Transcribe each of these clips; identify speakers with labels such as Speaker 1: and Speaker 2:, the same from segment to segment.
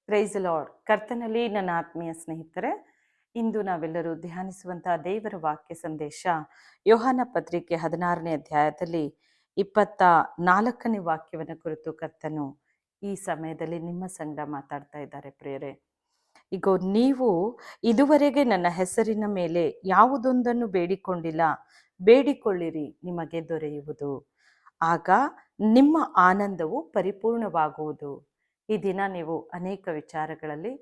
Speaker 1: Price lord. ಕರ್ತನಲ್ಲಿ ನನ್ನ ಆತ್ಮೀಯ ಸ್ನೇಹಿತರೆ, ಇಂದು ನಾವೆಲ್ಲರೂ ಧ್ಯಾನಿಸುವಂತಹ ದೇವರ ವಾಕ್ಯ ಸಂದೇಶ ಯೋಹಾನ ಪತ್ರಿಕೆ 16ನೇ ಅಧ್ಯಾಯದಲ್ಲಿ 24ನೇ ವಾಕ್ಯವನ್ನು ಕುರಿತು ಕರ್ತನು ಈ ಸಮಯದಲ್ಲಿ ನಿಮ್ಮ ಸಂಗಡ ಮಾತಾಡ್ತಾ ಇದ್ದಾರೆ. ಪ್ರಿಯರೇ, ಈಗ ನೀವು ಇದುವರೆಗೆ ನನ್ನ ಹೆಸರಿನ ಮೇಲೆ ಯಾವುದೊಂದನ್ನು ಬೇಡಿಕೊಂಡಿಲ್ಲ, ಬೇಡಿಕೊಳ್ಳಿರಿ, ನಿಮಗೆ ದೊರೆಯುವುದು. ಆಗ ನಿಮ್ಮ ಆನಂದವು ಪರಿಪೂರ್ಣವಾಗುವುದು. ಈ ದಿನ ನೀವು ಅನೇಕ ವಿಚಾರಗಳಲ್ಲಿ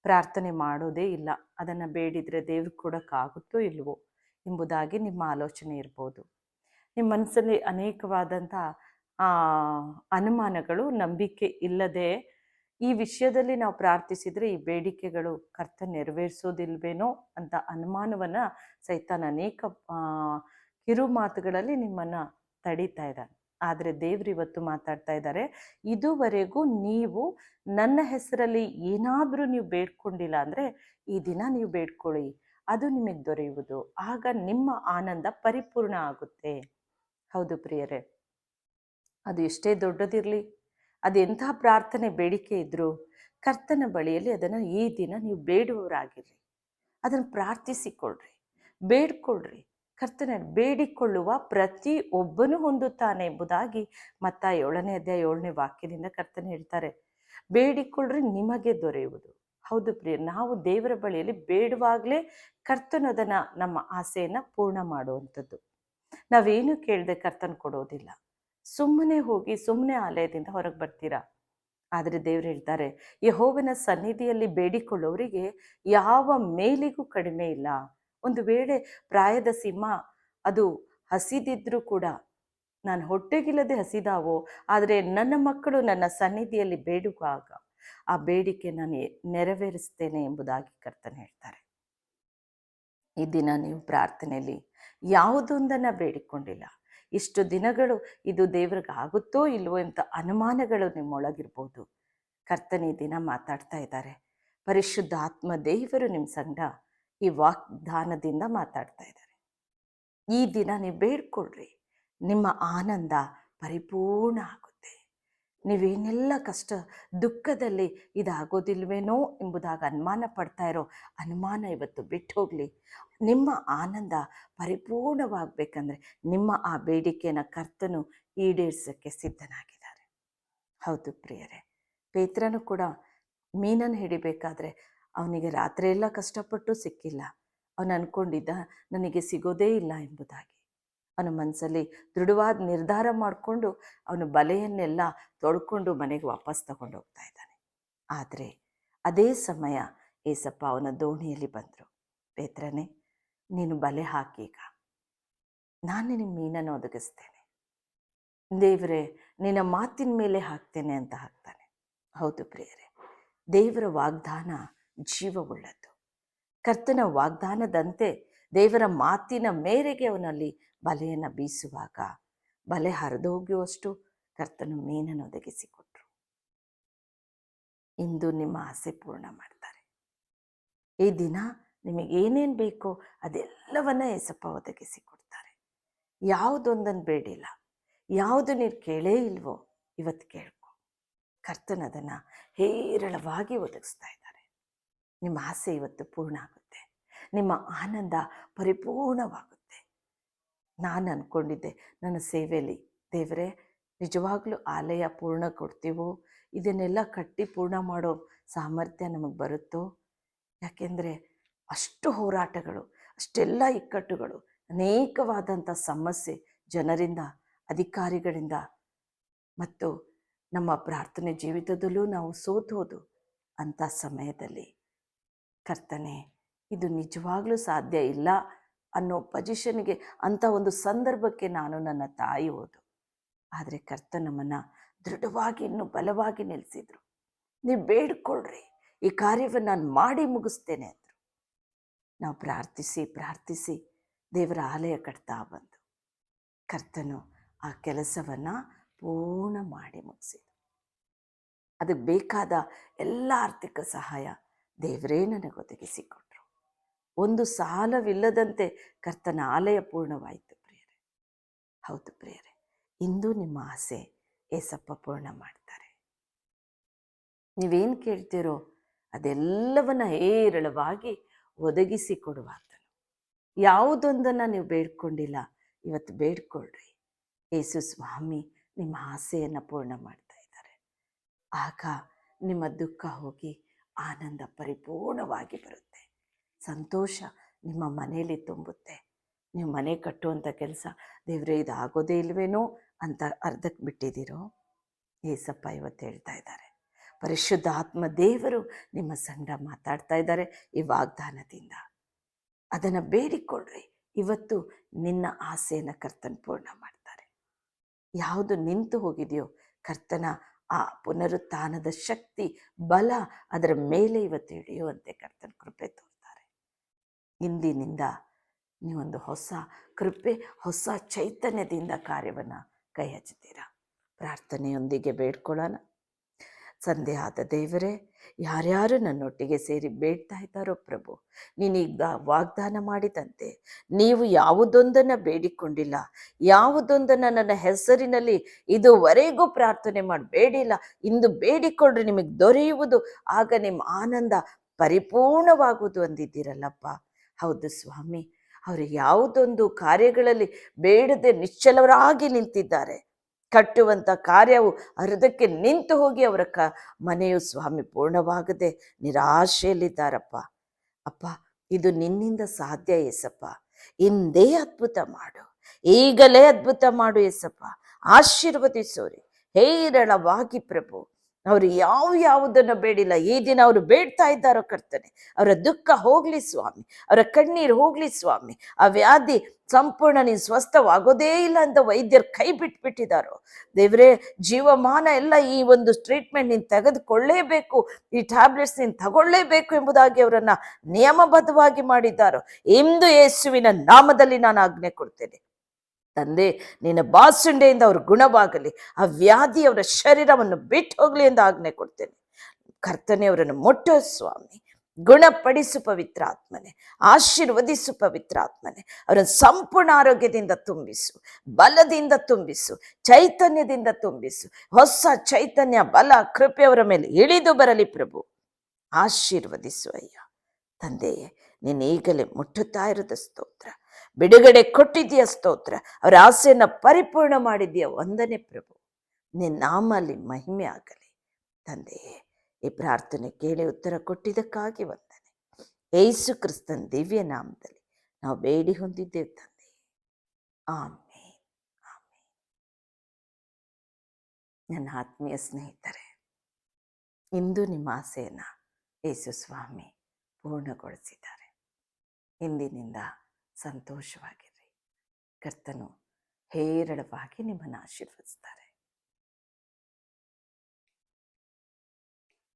Speaker 1: ಪ್ರಾರ್ಥನೆ ಮಾಡೋದೇ ಇಲ್ಲ, ಅದನ್ನು ಬೇಡಿದರೆ ದೇವ್ರು ಕೊಡೋಕ್ಕಾಗುತ್ತೋ ಇಲ್ವೋ ಎಂಬುದಾಗಿ ನಿಮ್ಮ ಆಲೋಚನೆ ಇರ್ಬೋದು. ನಿಮ್ಮ ಮನಸ್ಸಲ್ಲಿ ಅನೇಕವಾದಂಥ ಅನುಮಾನಗಳು, ನಂಬಿಕೆ ಇಲ್ಲದೆ ಈ ವಿಷಯದಲ್ಲಿ ನಾವು ಪ್ರಾರ್ಥಿಸಿದರೆ ಈ ಬೇಡಿಕೆಗಳು ಕರ್ತ ನೆರವೇರಿಸೋದಿಲ್ವೇನೋ ಅಂತ ಅನುಮಾನವನ್ನು ಸೈತಾನ ಅನೇಕ ಕಿರು ಮಾತುಗಳಲ್ಲಿ ನಿಮ್ಮನ್ನು ತಡೀತಾ ಇದ್ದಾನೆ. ಆದರೆ ದೇವ್ರು ಇವತ್ತು ಮಾತಾಡ್ತಾ ಇದ್ದಾರೆ, ಇದುವರೆಗೂ ನೀವು ನನ್ನ ಹೆಸರಲ್ಲಿ ಏನಾದರೂ ನೀವು ಬೇಡ್ಕೊಂಡಿಲ್ಲ ಅಂದರೆ ಈ ದಿನ ನೀವು ಬೇಡ್ಕೊಳ್ಳಿ, ಅದು ನಿಮಗೆ ದೊರೆಯುವುದು. ಆಗ ನಿಮ್ಮ ಆನಂದ ಪರಿಪೂರ್ಣ ಆಗುತ್ತೆ. ಹೌದು ಪ್ರಿಯರೇ, ಅದು ಎಷ್ಟೇ ದೊಡ್ಡದಿರಲಿ, ಅದು ಎಂತಹ ಪ್ರಾರ್ಥನೆ ಬೇಡಿಕೆ ಇದ್ದರೂ ಕರ್ತನ ಬಳಿಯಲ್ಲಿ ಅದನ್ನು ಈ ದಿನ ನೀವು ಬೇಡುವವರಾಗಿರ್ರಿ, ಅದನ್ನು ಪ್ರಾರ್ಥಿಸಿಕೊಳ್ಳ್ರಿ, ಬೇಡ್ಕೊಳ್ರಿ. ಕರ್ತನ ಬೇಡಿಕೊಳ್ಳುವ ಪ್ರತಿ ಒಬ್ಬನು ಹೊಂದುತ್ತಾನೆ ಎಂಬುದಾಗಿ ಮತ್ತಾಯ 7ನೇ ಅಧ್ಯಾಯ 7ನೇ ವಾಕ್ಯದಿಂದ ಕರ್ತನ ಹೇಳ್ತಾರೆ. ಬೇಡಿಕೊಳ್ಳ್ರಿ, ನಿಮಗೆ ದೊರೆಯುವುದು. ಹೌದು ಪ್ರಿಯ, ನಾವು ದೇವರ ಬಳಿಯಲ್ಲಿ ಬೇಡುವಾಗಲೇ ಕರ್ತನು ಅದನ್ನು, ನಮ್ಮ ಆಸೆಯನ್ನು ಪೂರ್ಣ ಮಾಡುವಂಥದ್ದು. ನಾವೇನು ಕೇಳದೆ ಕರ್ತನ ಕೊಡೋದಿಲ್ಲ. ಸುಮ್ಮನೆ ಹೋಗಿ ಸುಮ್ಮನೆ ಆಲಯದಿಂದ ಹೊರಗೆ ಬರ್ತೀರಾ. ಆದರೆ ದೇವ್ರು ಹೇಳ್ತಾರೆ, ಯೆಹೋವನ ಸನ್ನಿಧಿಯಲ್ಲಿ ಬೇಡಿಕೊಳ್ಳೋರಿಗೆ ಯಾವ ಮೇಲಿಗೂ ಕಡಿಮೆ ಇಲ್ಲ. ಒಂದು ವೇಳೆ ಪ್ರಾಯದ ಸಿಂಹ ಅದು ಹಸಿದಿದ್ರೂ ಕೂಡ, ನಾನು ಹೊಟ್ಟೆಗಿಲ್ಲದೆ ಹಸಿದಾವೋ, ಆದರೆ ನನ್ನ ಮಕ್ಕಳು ನನ್ನ ಸನ್ನಿಧಿಯಲ್ಲಿ ಬೇಡುವಾಗ ಆ ಬೇಡಿಕೆ ನಾನು ನೆರವೇರಿಸ್ತೇನೆ ಎಂಬುದಾಗಿ ಕರ್ತನು ಹೇಳ್ತಾರೆ. ಈ ದಿನ ನೀವು ಪ್ರಾರ್ಥನೆಯಲ್ಲಿ ಯಾವುದೊಂದನ್ನು ಬೇಡಿಕೊಂಡಿಲ್ಲ, ಇಷ್ಟು ದಿನಗಳು ಇದು ದೇವ್ರಿಗೆ ಆಗುತ್ತೋ ಇಲ್ವೋ ಅಂತ ಅನುಮಾನಗಳು ನಿಮ್ಮೊಳಗಿರ್ಬೋದು. ಕರ್ತನ ಈ ದಿನ ಮಾತಾಡ್ತಾ ಇದ್ದಾರೆ. ಪರಿಶುದ್ಧ ಆತ್ಮ ದೇವರು ನಿಮ್ಮ ಸಂಗಡ ಈ ವಾಗ್ದಾನದಿಂದ ಮಾತಾಡ್ತಾ ಇದ್ದಾರೆ. ಈ ದಿನ ನೀವು ಬೇಡ್ಕೊಳ್ರಿ, ನಿಮ್ಮ ಆನಂದ ಪರಿಪೂರ್ಣ ಆಗುತ್ತೆ. ನೀವೇನೆಲ್ಲ ಕಷ್ಟ ದುಃಖದಲ್ಲಿ ಇದಾಗೋದಿಲ್ವೇನೋ ಎಂಬುದಾಗಿ ಅನುಮಾನ ಪಡ್ತಾ ಇರೋ ಅನುಮಾನ ಇವತ್ತು ಬಿಟ್ಟು ಹೋಗಲಿ. ನಿಮ್ಮ ಆನಂದ ಪರಿಪೂರ್ಣವಾಗಬೇಕಂದ್ರೆ ನಿಮ್ಮ ಆ ಬೇಡಿಕೆಯನ್ನು ಕರ್ತನು ಈಡೇರಿಸೋಕ್ಕೆ ಸಿದ್ಧನಾಗಿದ್ದಾರೆ. ಹೌದು ಪ್ರಿಯರೇ, ಪೇತ್ರನು ಕೂಡ ಮೀನನ್ನು ಹಿಡಿಬೇಕಾದ್ರೆ ಅವನಿಗೆ ರಾತ್ರಿ ಎಲ್ಲ ಕಷ್ಟಪಟ್ಟು ಸಿಕ್ಕಿಲ್ಲ. ಅವನು ಅಂದ್ಕೊಂಡಿದ್ದ ನನಗೆ ಸಿಗೋದೇ ಇಲ್ಲ ಎಂಬುದಾಗಿ. ಅವನ ಮನಸ್ಸಲ್ಲಿ ದೃಢವಾದ ನಿರ್ಧಾರ ಮಾಡಿಕೊಂಡು ಅವನು ಬಲೆಯನ್ನೆಲ್ಲ ತೊಳ್ಕೊಂಡು ಮನೆಗೆ ವಾಪಸ್ ತಗೊಂಡು ಹೋಗ್ತಾ ಇದ್ದಾನೆ. ಆದರೆ ಅದೇ ಸಮಯ ಏಸಪ್ಪ ಅವನ ದೋಣಿಯಲ್ಲಿ ಬಂದರು. ಪೇತ್ರನೇ, ನೀನು ಬಲೆ ಹಾಕೀಗ, ನಾನು ನಿನ್ನ ಮೀನನ್ನು ಒದಗಿಸ್ತೇನೆ. ದೇವರೇ, ನಿನ್ನ ಮಾತಿನ ಮೇಲೆ ಹಾಕ್ತೇನೆ ಅಂತ ಹಾಕ್ತಾನೆ. ಹೌದು ಪ್ರಿಯರೇ, ದೇವರ ವಾಗ್ದಾನ ಜೀವವುಳ್ಳದ್ದು. ಕರ್ತನ ವಾಗ್ದಾನದಂತೆ ದೇವರ ಮಾತಿನ ಮೇರೆಗೆ ಅವನಲ್ಲಿ ಬಲೆಯನ್ನು ಬೀಸುವಾಗ ಬಲೆ ಹರಿದೋಗುವಷ್ಟು ಕರ್ತನು ಮೀನನ್ನು ಒದಗಿಸಿಕೊಟ್ರು. ಇಂದು ನಿಮ್ಮ ಆಸೆ ಪೂರ್ಣ ಮಾಡ್ತಾರೆ. ಈ ದಿನ ನಿಮಗೇನೇನು ಬೇಕೋ ಅದೆಲ್ಲವನ್ನ ಏಸಪ್ಪ ಒದಗಿಸಿಕೊಡ್ತಾರೆ. ಯಾವುದೊಂದನ್ನು ಬೇಡಿಲ್ಲ, ಯಾವುದು ನೀವು ಕೇಳೇ ಇಲ್ವೋ ಇವತ್ತು ಕೇಳ್ಕೊ. ಕರ್ತನ ಅದನ್ನು ಹೇರಳವಾಗಿ ಒದಗಿಸ್ತಾ ಇದ್ದಾರೆ. ನಿಮ್ಮ ಆಸೆ ಇವತ್ತು ಪೂರ್ಣ ಆಗುತ್ತೆ, ನಿಮ್ಮ ಆನಂದ ಪರಿಪೂರ್ಣವಾಗುತ್ತೆ. ನಾನು ಅಂದ್ಕೊಂಡಿದ್ದೆ ನನ್ನ ಸೇವೆಯಲ್ಲಿ, ದೇವರೇ ನಿಜವಾಗ್ಲೂ ಆಲಯ ಪೂರ್ಣ ಕೊಡ್ತೀವೋ, ಇದನ್ನೆಲ್ಲ ಕಟ್ಟಿ ಪೂರ್ಣ ಮಾಡೋ ಸಾಮರ್ಥ್ಯ ನಮಗೆ ಬರುತ್ತೋ? ಯಾಕೆಂದರೆ ಅಷ್ಟು ಹೋರಾಟಗಳು, ಅಷ್ಟೆಲ್ಲ ಇಕ್ಕಟ್ಟುಗಳು, ಅನೇಕವಾದಂಥ ಸಮಸ್ಯೆ ಜನರಿಂದ, ಅಧಿಕಾರಿಗಳಿಂದ, ಮತ್ತು ನಮ್ಮ ಪ್ರಾರ್ಥನೆ ಜೀವಿತದಲ್ಲೂ ನಾವು ಸೋತೋದು. ಅಂಥ ಸಮಯದಲ್ಲಿ ಕರ್ತನೆ, ಇದು ನಿಜವಾಗ್ಲೂ ಸಾಧ್ಯ ಇಲ್ಲ ಅನ್ನೋ ಪೊಸಿಷನ್ಗೆ, ಅಂಥ ಒಂದು ಸಂದರ್ಭಕ್ಕೆ ನಾನು ನನ್ನ ತಾಯಿ ಹೋದು. ಆದರೆ ಕರ್ತ ನಮ್ಮನ್ನು ದೃಢವಾಗಿ ಇನ್ನೂ ಬಲವಾಗಿ ನಿಲ್ಲಿಸಿದ್ರು. ನೀವು ಬೇಡ್ಕೊಳ್ರಿ, ಈ ಕಾರ್ಯವನ್ನು ನಾನು ಮಾಡಿ ಮುಗಿಸ್ತೇನೆ ಅಂದರು. ನಾವು ಪ್ರಾರ್ಥಿಸಿ ಪ್ರಾರ್ಥಿಸಿ ದೇವರ ಆಲಯ ಕಟ್ತಾ ಬಂದು ಕರ್ತನು ಆ ಕೆಲಸವನ್ನು ಪೂರ್ಣ ಮಾಡಿ ಮುಗಿಸಿದ್ರು. ಅದಕ್ಕೆ ಬೇಕಾದ ಎಲ್ಲ ಆರ್ಥಿಕ ಸಹಾಯ ದೇವರೇ ನನಗೆ ಒದಗಿಸಿಕೊಟ್ರು. ಒಂದು ಸಾಲವಿಲ್ಲದಂತೆ ಕರ್ತನ ಆಲಯ ಪೂರ್ಣವಾಯಿತು ಪ್ರಿಯರೇ. ಹೌದು ಪ್ರಿಯರೇ, ಇಂದು ನಿಮ್ಮ ಆಸೆ ಏಸಪ್ಪ ಪೂರ್ಣ ಮಾಡ್ತಾರೆ. ನೀವೇನು ಕೇಳ್ತೀರೋ ಅದೆಲ್ಲವನ್ನ ಹೇರಳವಾಗಿ ಒದಗಿಸಿ ಕೊಡುವಾತನು. ಯಾವುದೊಂದನ್ನು ನೀವು ಬೇಡ್ಕೊಂಡಿಲ್ಲ, ಇವತ್ತು ಬೇಡ್ಕೊಳ್ರಿ. ಯೇಸು ಸ್ವಾಮಿ ನಿಮ್ಮ ಆಸೆಯನ್ನು ಪೂರ್ಣ ಮಾಡ್ತಾ ಇದ್ದಾರೆ. ಆಗ ನಿಮ್ಮ ದುಃಖ ಹೋಗಿ ಆನಂದ ಪರಿಪೂರ್ಣವಾಗಿ ಬರುತ್ತೆ. ಸಂತೋಷ ನಿಮ್ಮ ಮನೆಯಲ್ಲಿ ತುಂಬುತ್ತೆ. ನೀವು ಮನೆ ಕಟ್ಟುವಂಥ ಕೆಲಸ, ದೇವರೇ ಇದು ಆಗೋದೇ ಇಲ್ವೇನೋ ಅಂತ ಅರ್ಧಕ್ಕೆ ಬಿಟ್ಟಿದ್ದೀರೋ, ಏಸಪ್ಪ ಇವತ್ತು ಹೇಳ್ತಾ ಇದ್ದಾರೆ. ಪರಿಶುದ್ಧ ಆತ್ಮ ದೇವರು ನಿಮ್ಮ ಸಂಗಡ ಮಾತಾಡ್ತಾ ಇದ್ದಾರೆ ಈ ವಾಗ್ದಾನದಿಂದ. ಅದನ್ನು ಬೇಡಿಕೊಳ್ಳ್ರಿ. ಇವತ್ತು ನಿನ್ನ ಆಸೆಯನ್ನು ಕರ್ತನ ಪೂರ್ಣ ಮಾಡ್ತಾರೆ. ಯಾವುದು ನಿಂತು ಹೋಗಿದೆಯೋ ಕರ್ತನ ಆ ಪುನರುತ್ಥಾನದ ಶಕ್ತಿ, ಬಲ ಅದರ ಮೇಲೆ ಇವತ್ತು ಇಳಿಯುವಂತೆ ಕರ್ತನ ಕೃಪೆ ತೋರ್ತಾರೆ. ಇಂದಿನಿಂದ ನೀವೊಂದು ಹೊಸ ಕೃಪೆ, ಹೊಸ ಚೈತನ್ಯದಿಂದ ಕಾರ್ಯವನ್ನು ಕೈ ಹಚ್ಚುತ್ತೀರಾ. ಪ್ರಾರ್ಥನೆಯೊಂದಿಗೆ ಬೇಡ್ಕೊಳ್ಳೋಣ. ಸಂಧೆ ಆದ ದೇವರೇ, ಯಾರ್ಯಾರು ನನ್ನೊಟ್ಟಿಗೆ ಸೇರಿ ಬೇಡ್ತಾ ಇದ್ದಾರೋ ಪ್ರಭು, ನೀನೀಗ ವಾಗ್ದಾನ ಮಾಡಿದಂತೆ ನೀವು ಯಾವುದೊಂದನ್ನು ಬೇಡಿಕೊಂಡಿಲ್ಲ, ಯಾವುದೊಂದನ್ನು ನನ್ನ ಹೆಸರಿನಲ್ಲಿ ಇದುವರೆಗೂ ಪ್ರಾರ್ಥನೆ ಮಾಡಿ ಬೇಡಿಲ್ಲ, ಇಂದು ಬೇಡಿಕೊಳ್ಳ್ರಿ ನಿಮಗೆ ದೊರೆಯುವುದು, ಆಗ ನಿಮ್ಮ ಆನಂದ ಪರಿಪೂರ್ಣವಾಗುವುದು ಅಂದಿದ್ದೀರಲ್ಲಪ್ಪ. ಹೌದು ಸ್ವಾಮಿ, ಅವರು ಯಾವುದೊಂದು ಕಾರ್ಯಗಳಲ್ಲಿ ಬೇಡದೆ ನಿಶ್ಚಲರಾಗಿ ನಿಂತಿದ್ದಾರೆ. ಕಟ್ಟುವಂಥ ಕಾರ್ಯವು ಅರ್ಧಕ್ಕೆ ನಿಂತು ಹೋಗಿ ಅವರ ಮನೆಯು ಸ್ವಾಮಿ ಪೂರ್ಣವಾಗದೆ ನಿರಾಶೆಯಲ್ಲಿದ್ದಾರಪ್ಪ. ಅಪ್ಪ, ಇದು ನಿನ್ನಿಂದ ಸಾಧ್ಯ ಏಸಪ್ಪ. ಇಂದೇ ಅದ್ಭುತ ಮಾಡು, ಈಗಲೇ ಅದ್ಭುತ ಮಾಡು ಏಸಪ್ಪ. ಆಶೀರ್ವದಿಸೋರಿ ಹೇರಳವಾಗಿ ಪ್ರಭು. ಅವರು ಯಾವುದನ್ನು ಬೇಡಿಲ್ಲ, ಈ ದಿನ ಅವರು ಬೇಡ್ತಾ ಇದ್ದಾರೋ ಕರ್ತನೆ, ಅವರ ದುಃಖ ಹೋಗ್ಲಿ ಸ್ವಾಮಿ, ಅವರ ಕಣ್ಣೀರು ಹೋಗ್ಲಿ ಸ್ವಾಮಿ. ಆ ವ್ಯಾಧಿ ಸಂಪೂರ್ಣ ನೀನು ಸ್ವಸ್ಥವಾಗೋದೇ ಇಲ್ಲ ಅಂತ ವೈದ್ಯರು ಕೈ ಬಿಟ್ಬಿಟ್ಟಿದ್ದಾರೋ ದೇವರೇ, ಜೀವಮಾನ ಎಲ್ಲ ಈ ಒಂದು ಟ್ರೀಟ್ಮೆಂಟ್ ನೀನು ತೆಗೆದುಕೊಳ್ಳೇಬೇಕು, ಈ ಟ್ಯಾಬ್ಲೆಟ್ಸ್ ನೀನು ತಗೊಳ್ಳೇಬೇಕು ಎಂಬುದಾಗಿ ಅವರನ್ನು ನಿಯಮಬದ್ಧವಾಗಿ ಮಾಡಿದ್ದಾರೋ, ಇಂದು ಯೇಸುವಿನ ನಾಮದಲ್ಲಿ ನಾನು ಆಜ್ಞೆ ಕೊಡ್ತೇನೆ. ತಂದೆ, ನಿನ್ನ ಬಾಸುಂಡೆಯಿಂದ ಅವರು ಗುಣವಾಗಲಿ, ಆ ವ್ಯಾಧಿ ಅವರ ಶರೀರವನ್ನು ಬಿಟ್ಟು ಹೋಗಲಿ ಎಂದು ಆಜ್ಞೆ ಕೊಡ್ತೇನೆ. ಕರ್ತನೆ, ಅವರನ್ನು ಮುಟ್ಟೋ ಸ್ವಾಮಿ, ಗುಣಪಡಿಸು ಪವಿತ್ರ ಆತ್ಮನೆ, ಆಶೀರ್ವದಿಸು ಪವಿತ್ರ ಆತ್ಮನೆ. ಅವರನ್ನು ಸಂಪೂರ್ಣ ಆರೋಗ್ಯದಿಂದ ತುಂಬಿಸು, ಬಲದಿಂದ ತುಂಬಿಸು, ಚೈತನ್ಯದಿಂದ ತುಂಬಿಸು. ಹೊಸ ಚೈತನ್ಯ, ಬಲ, ಕೃಪೆ ಅವರ ಮೇಲೆ ಇಳಿದು ಬರಲಿ ಪ್ರಭು. ಆಶೀರ್ವದಿಸು ಅಯ್ಯ. ತಂದೆಯೇ, ನೀನು ಈಗಲೇ ಮುಟ್ಟುತ್ತಾ ಇರೋದು ಸ್ತೋತ್ರ. ಬಿಡುಗಡೆ ಕೊಟ್ಟಿದೆಯ ಸ್ತೋತ್ರ. ಅವರ ಆಸೆಯನ್ನು ಪರಿಪೂರ್ಣ ಮಾಡಿದೆಯ ವಂದನೆ ಪ್ರಭು. ನಿನ್ನ ನಾಮಲ್ಲಿ ಮಹಿಮೆ ಆಗಲಿ ತಂದೆಯೇ. ಈ ಪ್ರಾರ್ಥನೆ ಕೇಳಿ ಉತ್ತರ ಕೊಟ್ಟಿದ್ದಕ್ಕಾಗಿ ವಂದನೆ. ಯೇಸು ಕ್ರಿಸ್ತನ ದಿವ್ಯ ನಾಮದಲ್ಲಿ ನಾವು ಬೇಡಿ ಹೊಂದಿದ್ದೇವೆ ತಂದೆ. ಆಮೇನ್, ಆಮೇನ್. ನನ್ನ ಆತ್ಮೀಯ ಸ್ನೇಹಿತರೆ, ಇಂದು ನಿಮ್ಮ ಆಸೆಯನ್ನು ಯೇಸು ಸ್ವಾಮಿ ಪೂರ್ಣಗೊಳಿಸಿದ್ದಾರೆ. ಇಂದಿನಿಂದ ಸಂತೋಷವಾಗಿರ್ರಿ. ಕರ್ತನು ಹೇರಳವಾಗಿ ನಿಮ್ಮನ್ನು ಆಶೀರ್ವದಿಸ್ತಾರೆ.